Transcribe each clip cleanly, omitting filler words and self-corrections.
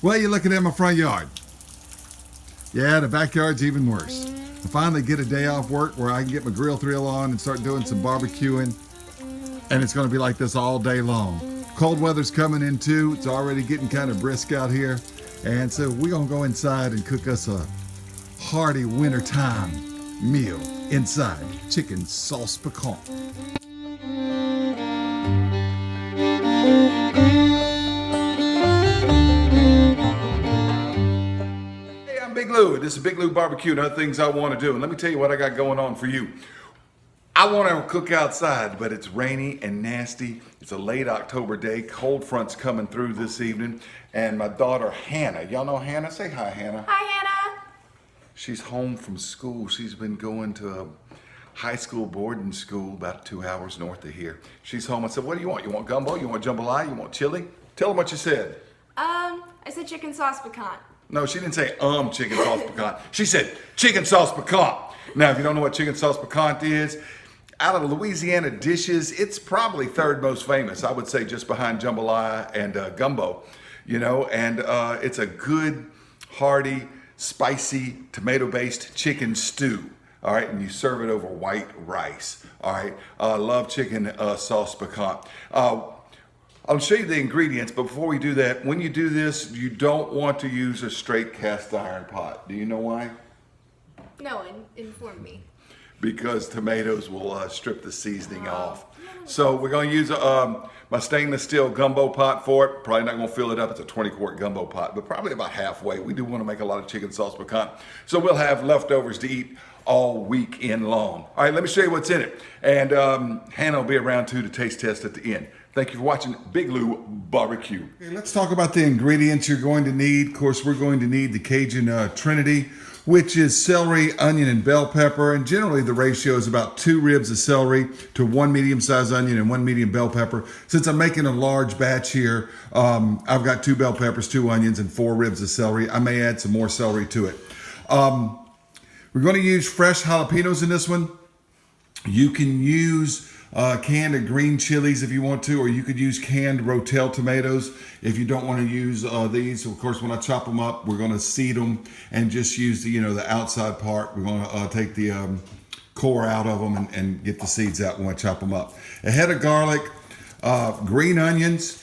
Well, you're looking at my front yard. Yeah, the backyard's even worse. I finally get a day off work where I can get my grill on and start doing some barbecuing. And it's going to be like this all day long. Cold weather's coming in too. It's already getting kind of brisk out here. And so we're going to go inside and cook us a hearty wintertime meal inside. Chicken sauce piquant. Big Lou. This is Big Lou Barbecue and other things I want to do. And let me tell you what I got going on for you. I want to cook outside, but it's rainy and nasty. It's a late October day. Cold front's coming through this evening. And my daughter Hannah, y'all know Hannah? Say hi, Hannah. Hi, Hannah. She's home from school. She's been going to a high school boarding school about 2 hours north of here. She's home. I said, what do you want? You want gumbo? You want jambalaya? You want chili? Tell them what you said. I said chicken sauce piquant. No, she didn't say chicken sauce piquant. She said chicken sauce piquant. Now, if you don't know what chicken sauce piquant is, out of the Louisiana dishes, it's probably third most famous. I would say just behind jambalaya and gumbo, you know, and it's a good, hearty, spicy, tomato-based chicken stew. All right, and you serve it over white rice. All right, love chicken sauce piquant. I'll show you the ingredients, but before we do that, when you do this, you don't want to use a straight cast iron pot. Do you know why? No, inform me. Because tomatoes will strip the seasoning off. So we're going to use my stainless steel gumbo pot for it. Probably not going to fill it up. It's a 20-quart gumbo pot, but probably about halfway. We do want to make a lot of chicken sauce piquant. So we'll have leftovers to eat all weekend long. All right, let me show you what's in it. And Hannah will be around too to taste test at the end. Thank you for watching Big Lou Barbecue. Okay, let's talk about the ingredients you're going to need. Of course, we're going to need the Cajun Trinity, which is celery, onion, and bell pepper. And generally the ratio is about 2 ribs of celery to 1 medium-sized onion and 1 medium bell pepper. Since I'm making a large batch here, I've got 2 bell peppers, 2 onions, and 4 ribs of celery. I may add some more celery to it. We're going to use fresh jalapenos in this one. You can use canned green chilies if you want to, or you could use canned Rotel tomatoes if you don't want to use these. Of course, when I chop them up, we're going to seed them and just use the the outside part. We're going to take the core out of them and get the seeds out when I chop them up. A head of garlic, green onions.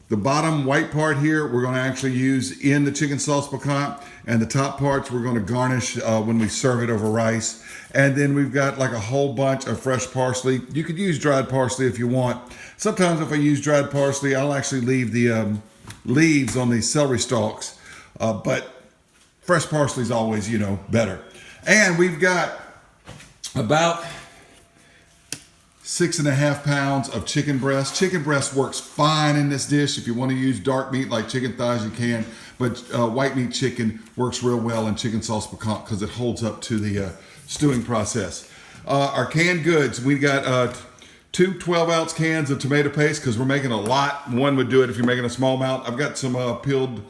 The bottom white part here, we're going to actually use in the chicken sauce piquant, and the top parts we're going to garnish when we serve it over rice. And then we've got like a whole bunch of fresh parsley. You could use dried parsley if you want. Sometimes if I use dried parsley, I'll actually leave the leaves on the celery stalks, but fresh parsley is always, better. And we've got about 6.5 pounds of chicken breast. Chicken breast works fine in this dish. If you want to use dark meat like chicken thighs, you can. But white meat chicken works real well in chicken sauce piquant because it holds up to the stewing process. Our canned goods, we've got 2 12-ounce cans of tomato paste because we're making a lot. One would do it if you're making a small amount. I've got some peeled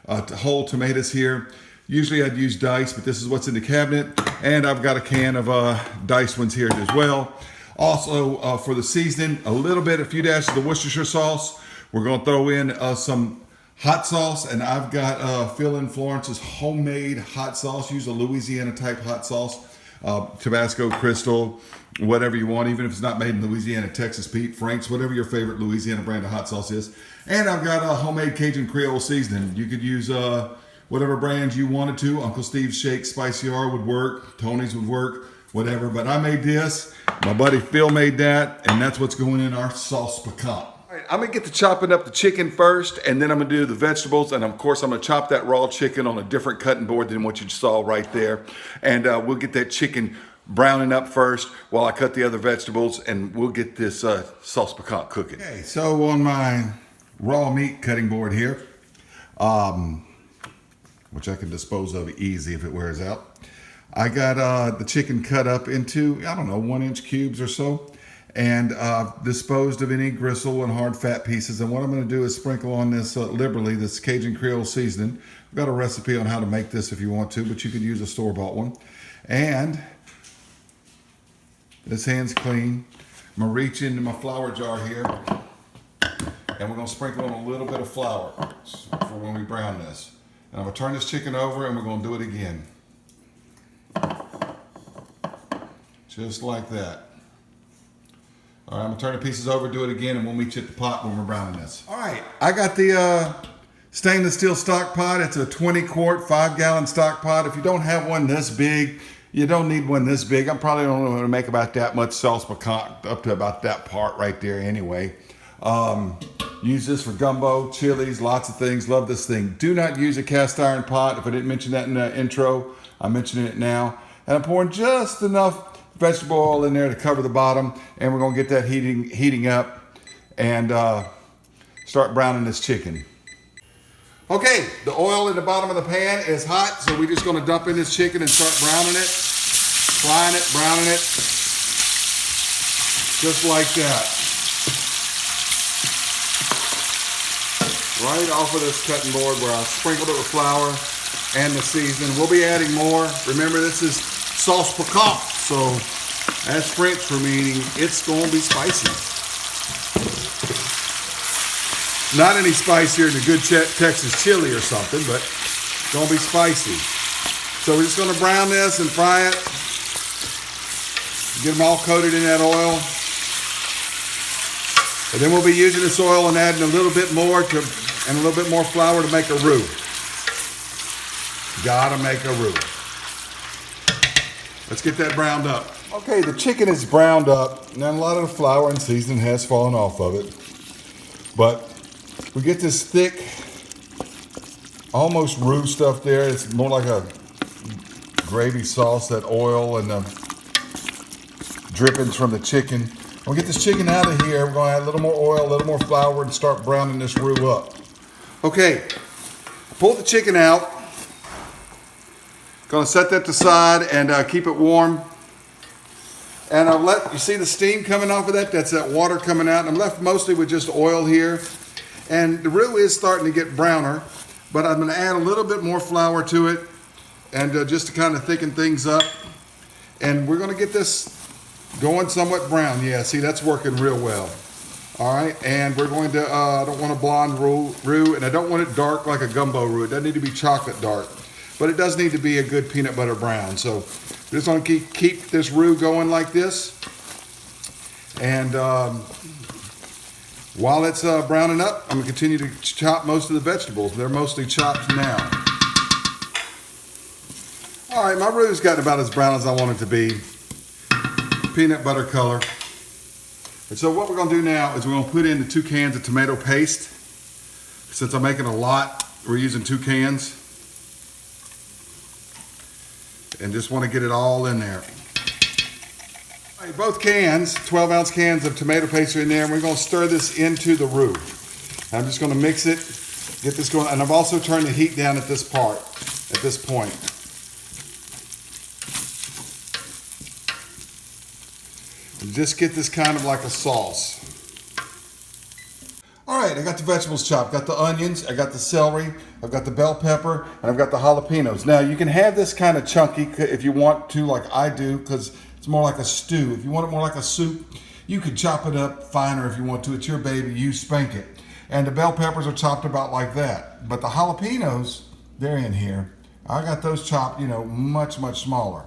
whole tomatoes here. Usually I'd use diced, but this is what's in the cabinet. And I've got a can of diced ones here as well. Also, for the seasoning, a few dashes of Worcestershire sauce. We're going to throw in some hot sauce, and I've got Phil and Florence's homemade hot sauce. Use a Louisiana type hot sauce, Tabasco, Crystal, whatever you want, even if it's not made in Louisiana, Texas Pete, Frank's, whatever your favorite Louisiana brand of hot sauce is. And I've got a homemade Cajun Creole seasoning. You could use whatever brand you wanted to. Uncle Steve's Shake Spicy R would work, Tony's would work, whatever. But I made this. My buddy Phil made that, and that's what's going in our sauce piquant. All right, I'm gonna get to chopping up the chicken first, and then I'm gonna do the vegetables, and of course I'm gonna chop that raw chicken on a different cutting board than what you saw right there. And we'll get that chicken browning up first while I cut the other vegetables, and we'll get this sauce piquant cooking. Okay, so on my raw meat cutting board here, which I can dispose of easy if it wears out, I got the chicken cut up into, 1-inch cubes or so, and disposed of any gristle and hard fat pieces. And what I'm going to do is sprinkle on this liberally, this Cajun Creole seasoning. I've got a recipe on how to make this if you want to, but you could use a store-bought one. And this hand's clean. I'm going to reach into my flour jar here, and we're going to sprinkle on a little bit of flour for when we brown this. And I'm gonna turn this chicken over and we're gonna do it again. Just like that. All right, I'm gonna turn the pieces over, do it again, and we'll meet you at the pot when we're browning this. All right, I got the stainless steel stock pot. It's a 20 quart, 5 gallon stock pot. If you don't have one this big, you don't need one this big. I'm probably only going to make about that much sauce piquant, up to about that part right there anyway. Use this for gumbo, chilies, lots of things. Love this thing. Do not use a cast iron pot. If I didn't mention that in the intro, I'm mentioning it now. And I'm pouring just enough vegetable oil in there to cover the bottom, and we're going to get that heating up and start browning this chicken. Okay, the oil in the bottom of the pan is hot, so we're just gonna dump in this chicken and start browning it, frying it, browning it, just like that. Right off of this cutting board where I sprinkled it with flour and the seasoning. We'll be adding more. Remember, this is sauce piquant, so that's French for meaning it's gonna be spicy. Not any spicier than a good Texas chili or something, but it's gonna be spicy. So we're just gonna brown this and fry it. Get them all coated in that oil. And then we'll be using this oil and adding a little bit more and a little bit more flour to make a roux. Gotta make a roux. Let's get that browned up. Okay, the chicken is browned up. Now a lot of the flour and seasoning has fallen off of it. But we get this thick, almost roux stuff there. It's more like a gravy sauce, that oil and the drippings from the chicken. We'll get this chicken out of here. We're gonna add a little more oil, a little more flour, and start browning this roux up. Okay, pull the chicken out. Gonna set that aside and keep it warm. And you see the steam coming off of that? That's that water coming out. And I'm left mostly with just oil here. And the roux is starting to get browner, but I'm gonna add a little bit more flour to it and just to kind of thicken things up. And we're gonna get this going somewhat brown. Yeah, see, that's working real well. All right, and we're going to, I don't want a blonde roux, and I don't want it dark like a gumbo roux. It doesn't need to be chocolate dark, but it does need to be a good peanut butter brown. So we're just gonna keep this roux going like this. And while it's browning up, I'm gonna continue to chop most of the vegetables. They're mostly chopped now. All right, my roux's gotten about as brown as I want it to be. Peanut butter color. And so what we're gonna do now is we're gonna put in the 2 cans of tomato paste. Since I'm making a lot, we're using 2 cans. And just wanna get it all in there. All right, both cans, 12-ounce cans of tomato paste are in there, and we're gonna stir this into the roux. I'm just gonna mix it, get this going, and I've also turned the heat down at this point. And just get this kind of like a sauce. All right, I got the vegetables chopped, got the onions, I got the celery, I've got the bell pepper, and I've got the jalapenos. Now you can have this kind of chunky if you want to, like I do, because it's more like a stew. If you want it more like a soup, you could chop it up finer if you want to. It's your baby, you spank it. And the bell peppers are chopped about like that. But the jalapenos, they're in here. I got those chopped, much, much smaller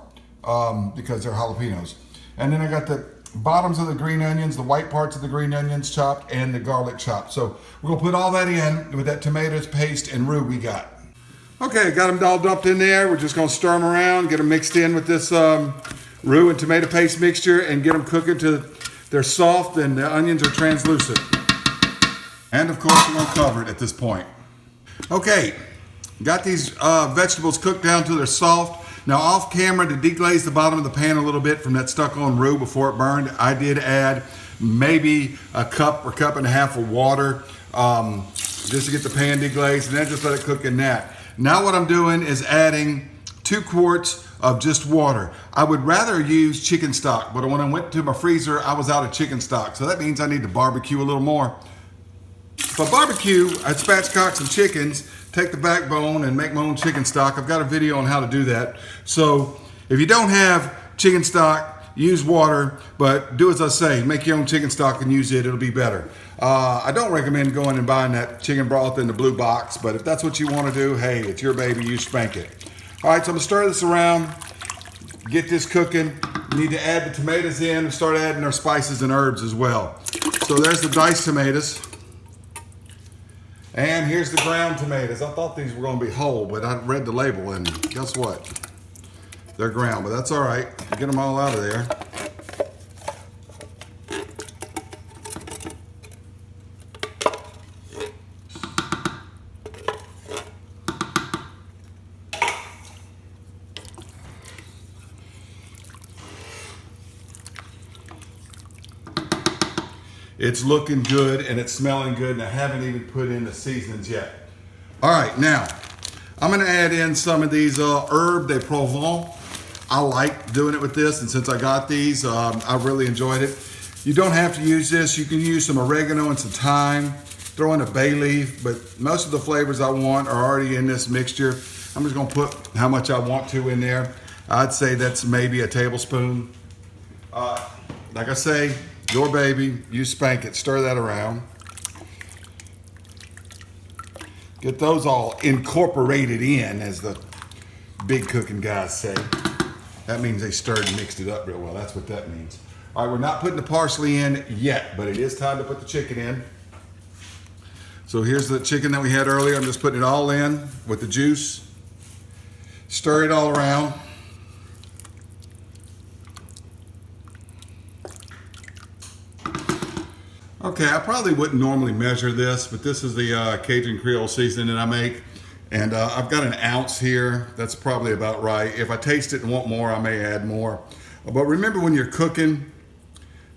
because they're jalapenos. And then I got the bottoms of the green onions, the white parts of the green onions chopped, and the garlic chopped. So we're gonna put all that in with that tomatoes paste and roux we got. Okay, got them all dumped in there. We're just gonna stir them around, get them mixed in with this roux and tomato paste mixture, and get them cooking till they're soft and the onions are translucent. And of course, we're gonna cover it at this point. Okay, got these vegetables cooked down till they're soft. Now off camera, to deglaze the bottom of the pan a little bit from that stuck on roux before it burned, I did add maybe a cup or cup and a half of water just to get the pan deglazed, and then just let it cook in that. Now what I'm doing is adding 2 quarts of just water. I would rather use chicken stock, but when I went to my freezer, I was out of chicken stock. So that means I need to barbecue a little more. For barbecue, I spatchcock some chickens, take the backbone and make my own chicken stock. I've got a video on how to do that. So if you don't have chicken stock, use water, but do as I say. Make your own chicken stock and use it. It'll be better. I don't recommend going and buying that chicken broth in the blue box, but if that's what you want to do, hey, it's your baby. You spank it. All right, so I'm going to stir this around, get this cooking. You need to add the tomatoes in and start adding our spices and herbs as well. So there's the diced tomatoes. And here's the ground tomatoes. I thought these were going to be whole, but I read the label and guess what? They're ground, but that's all right. Get them all out of there. It's looking good and it's smelling good, and I haven't even put in the seasonings yet. All right, now I'm gonna add in some of these herb de Provence. I like doing it with this, and since I got these, I really enjoyed it. You don't have to use this. You can use some oregano and some thyme. Throw in a bay leaf, but most of the flavors I want are already in this mixture. I'm just gonna put how much I want to in there. I'd say that's maybe a tablespoon. Like I say, your baby, you spank it, stir that around. Get those all incorporated in, as the big cooking guys say. That means they stirred and mixed it up real well. That's what that means. All right, we're not putting the parsley in yet, but it is time to put the chicken in. So here's the chicken that we had earlier. I'm just putting it all in with the juice. Stir it all around. Okay, I probably wouldn't normally measure this, but this is the Cajun Creole seasoning that I make. And I've got an ounce here. That's probably about right. If I taste it and want more, I may add more. But remember, when you're cooking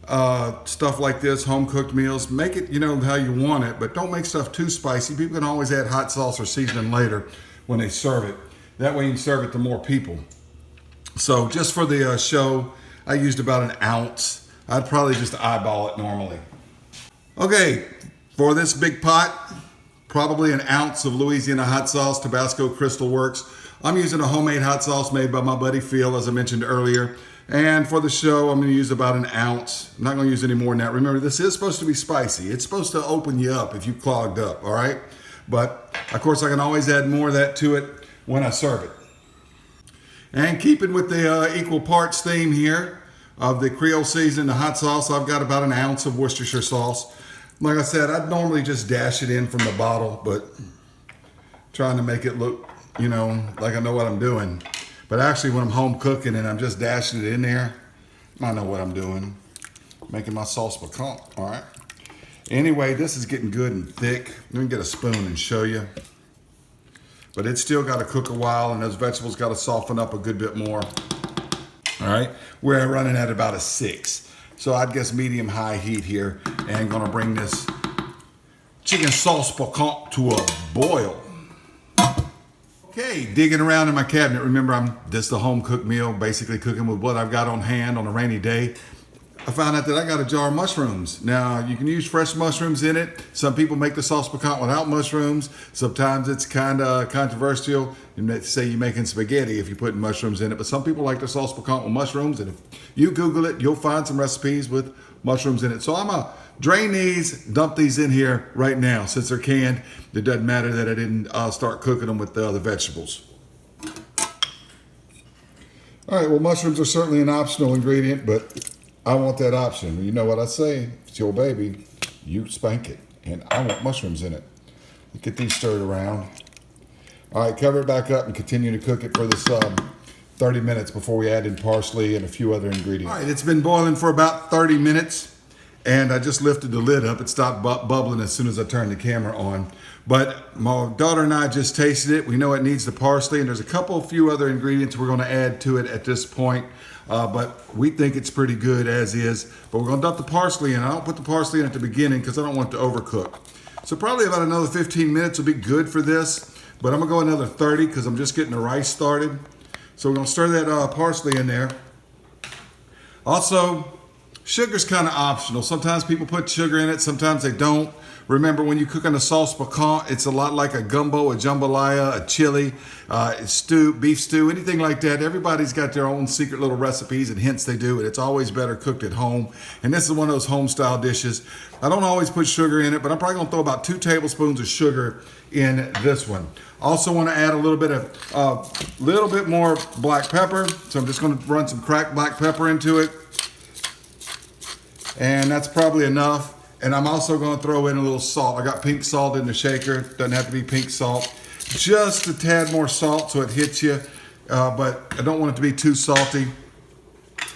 stuff like this, home-cooked meals, make it, how you want it, but don't make stuff too spicy. People can always add hot sauce or seasoning later when they serve it. That way you can serve it to more people. So just for the show, I used about an ounce. I'd probably just eyeball it normally. Okay, for this big pot, probably an ounce of Louisiana hot sauce, Tabasco Crystal Works. I'm using a homemade hot sauce made by my buddy Phil, as I mentioned earlier. And for the show, I'm gonna use about an ounce. I'm not gonna use any more than that. Remember, this is supposed to be spicy. It's supposed to open you up if you clogged up, all right? But of course, I can always add more of that to it when I serve it. And keeping with the equal parts theme here of the Creole season, the hot sauce, I've got about an ounce of Worcestershire sauce. Like I said, I'd normally just dash it in from the bottle, but trying to make it look, like I know what I'm doing. But actually, when I'm home cooking and I'm just dashing it in there, I know what I'm doing. Making my sauce piquant, all right? Anyway, this is getting good and thick. Let me get a spoon and show you. But it's still got to cook a while, and those vegetables got to soften up a good bit more. All right, we're running at about a 6. So I'd guess medium-high heat here, and gonna bring this chicken sauce piquant to a boil. Okay, digging around in my cabinet. Remember, this is a home-cooked meal, basically cooking with what I've got on hand on a rainy day. I found out that I got a jar of mushrooms. Now, you can use fresh mushrooms in it. Some people make the sauce piquant without mushrooms. Sometimes it's kind of controversial. You say you're making spaghetti if you're putting mushrooms in it, but some people like the sauce piquant with mushrooms, and if you Google it, you'll find some recipes with mushrooms in it. So I'm gonna drain these, dump these in here right now. Since they're canned, it doesn't matter that I didn't start cooking them with the other vegetables. All right, well, mushrooms are certainly an optional ingredient, but I want that option. You know what I say? It's your baby. You spank it. And I want mushrooms in it. Get these stirred around. All right, cover it back up and continue to cook it for this 30 minutes before we add in parsley and a few other ingredients. All right, it's been boiling for about 30 minutes. And I just lifted the lid up. It stopped bubbling as soon as I turned the camera on. But my daughter and I just tasted it. We know it needs the parsley, and there's a few other ingredients we're gonna add to it at this point. But we think it's pretty good as is. But we're gonna dump the parsley in. I don't put the parsley in at the beginning because I don't want it to overcook. So probably about another 15 minutes will be good for this. But I'm gonna go another 30 because I'm just getting the rice started. So we're gonna stir that parsley in there. Also, sugar's kind of optional. Sometimes people put sugar in it, sometimes they don't. Remember, when you cook in a sauce piquant, it's a lot like a gumbo, a jambalaya, a chili, stew, beef stew, anything like that. Everybody's got their own secret little recipes and hints they do, and it's always better cooked at home. And this is one of those home style dishes. I don't always put sugar in it, but I'm probably gonna throw about 2 tablespoons of sugar in this one. Also want to add a little bit more black pepper. So I'm just going to run some cracked black pepper into it. And that's probably enough. And I'm also going to throw in a little salt. I got pink salt in the shaker. Doesn't have to be pink salt. Just a tad more salt so it hits you. But I don't want it to be too salty.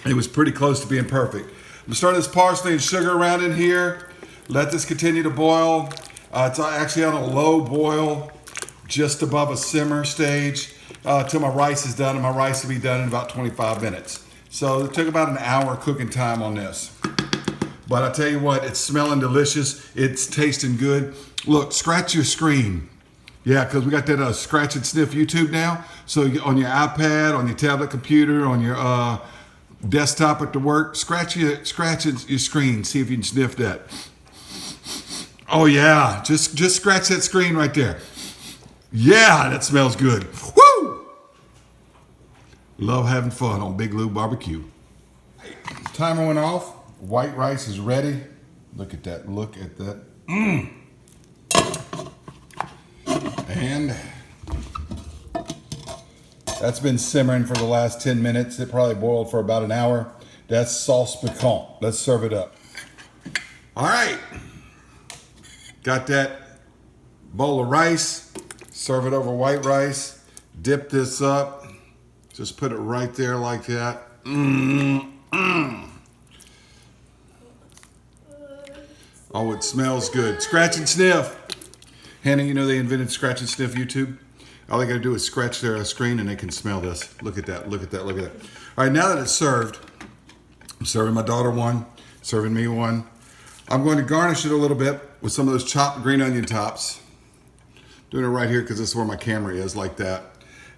It was pretty close to being perfect. I'm going to start this parsley and sugar around in here. Let this continue to boil. It's actually on a low boil, just above a simmer stage, till my rice is done, and my rice will be done in about 25 minutes. So it took about an hour cooking time on this. But I tell you what, it's smelling delicious. It's tasting good. Look, scratch your screen. Yeah, because we got that scratch and sniff YouTube now. So on your iPad, on your tablet computer, on your desktop at the work, scratch your screen. See if you can sniff that. Oh yeah, just scratch that screen right there. Yeah, that smells good. Woo! Love having fun on Big Lou Barbecue. Timer went off. White rice is ready. Look at that. Look at that. And that's been simmering for the last 10 minutes. It probably boiled for about an hour. That's sauce piquant. Let's serve it up. All right. Got that bowl of rice. Serve it over white rice. Dip this up. Just put it right there like that. Oh, it smells good. Scratch and sniff. Hannah, you know they invented scratch and sniff YouTube? All they gotta do is scratch their screen and they can smell this. Look at that, look at that, look at that. All right, now that it's served, I'm serving my daughter one, serving me one. I'm going to garnish it a little bit with some of those chopped green onion tops. Doing it right here because this is where my camera is, like that.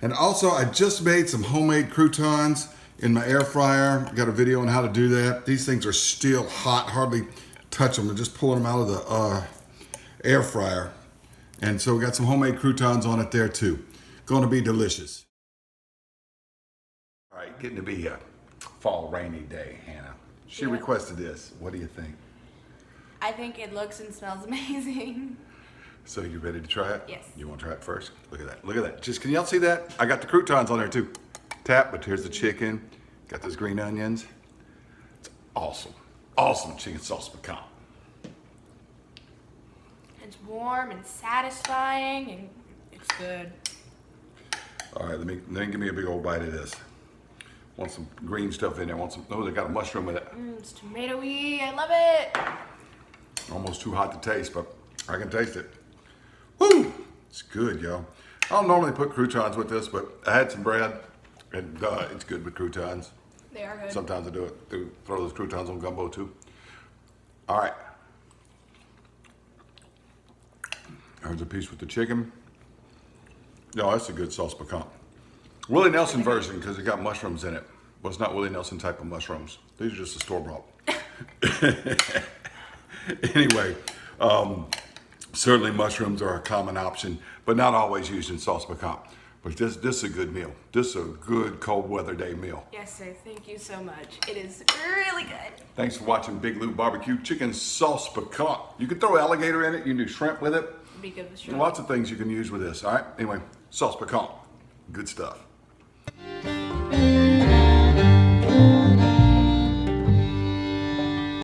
And also, I just made some homemade croutons in my air fryer. Got a video on how to do that. These things are still hot, hardly touch them. I'm just pulling them out of the air fryer. And so we got some homemade croutons on it there too. Going to be delicious. All right, getting to be a fall rainy day, Hannah. She requested this. What do you think? I think it looks and smells amazing. So you ready to try it? Yes. You want to try it first? Look at that. Look at that. Just, can y'all see that? I got the croutons on there too. Tap, but here's the chicken. Got those green onions. It's awesome. Awesome chicken sauce piquant. It's warm and satisfying and it's good. All right, let me give me a big old bite of this. Want some green stuff in there. Want some, oh, they got a mushroom with it. It's tomato-y. I love it. Almost too hot to taste, but I can taste it. Woo! It's good, yo. I don't normally put croutons with this, but I had some bread, and it's good with croutons. They are good. Sometimes I do it. Throw those croutons on gumbo too. All right. There's a piece with the chicken. No, that's a good sauce piquant. Willie Nelson version because it got mushrooms in it. Well, it's not Willie Nelson type of mushrooms. These are just the store-bought. Anyway, certainly mushrooms are a common option, but not always used in sauce piquant. But this is a good meal. This is a good cold weather day meal. Yes, sir. Thank you so much. It is really good. Thanks for watching Big Lou Barbecue Chicken Sauce Piquant. You can throw alligator in it. You can do shrimp with it. Be good with shrimp. Lots of things you can use with this. All right. Anyway, sauce piquant. Good stuff.